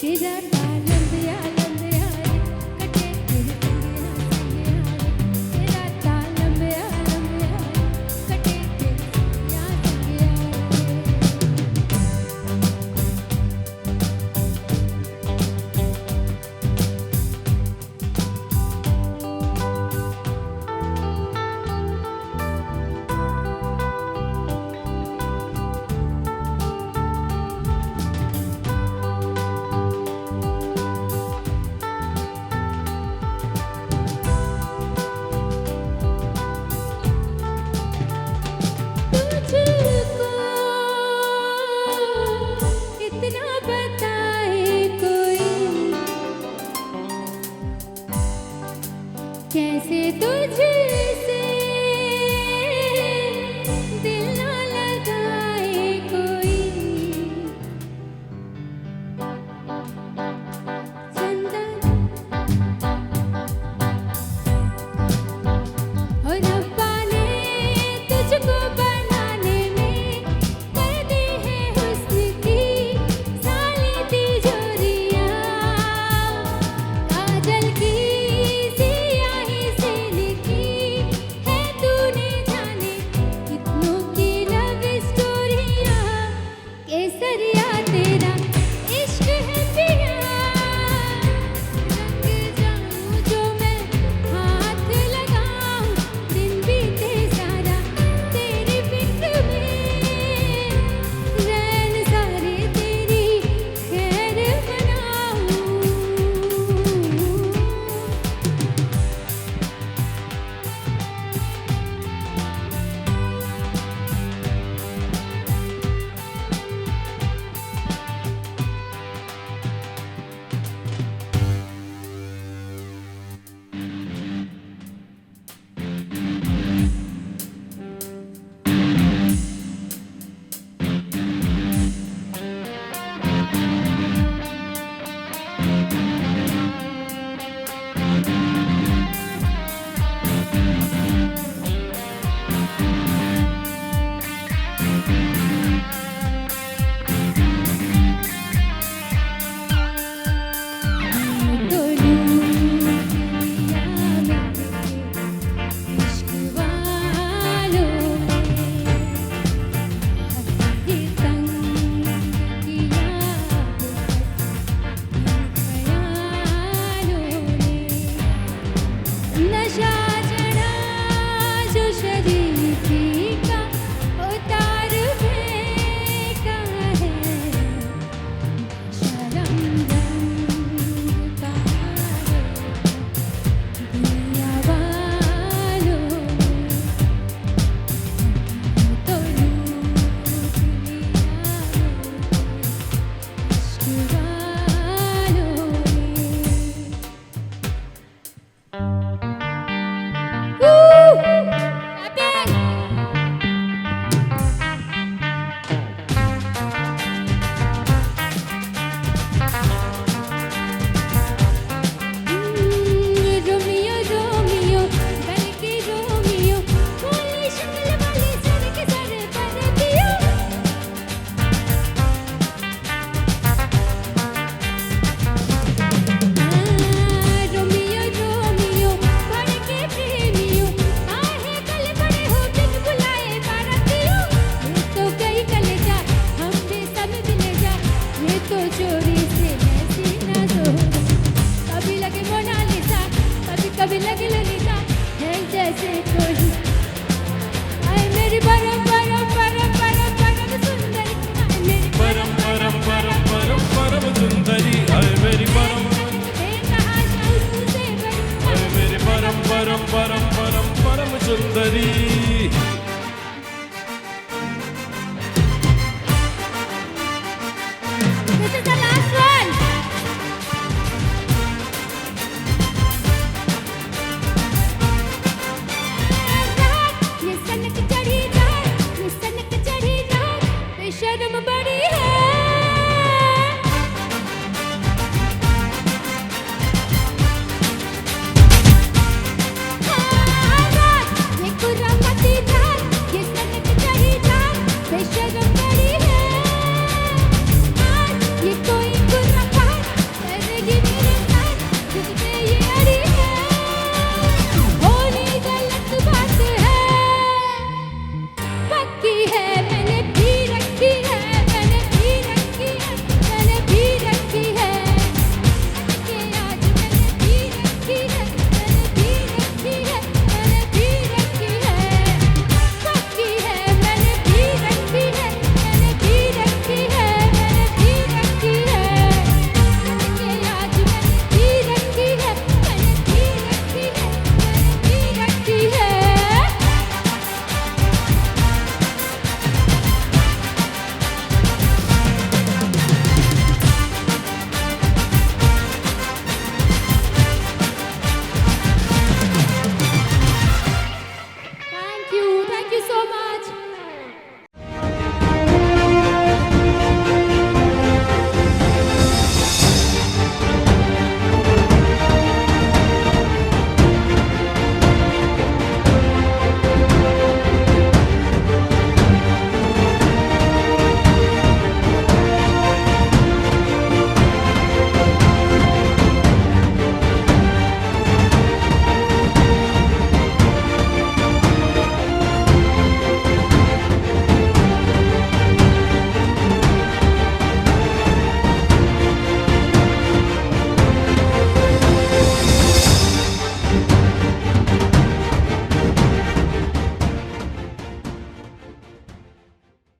किधर दीवानों में। Clapping! रोमियो रोमियो बल्कि रोमियो भोली शक्ल वाले सर के सर पर पियो। रोमियो रोमियो बड़के प्रेमियो आहे कल बड़े हो बिन बुलाए बारातियों। ये तो गई कलेजा हम भी सब मिल जा, ये तो चोरी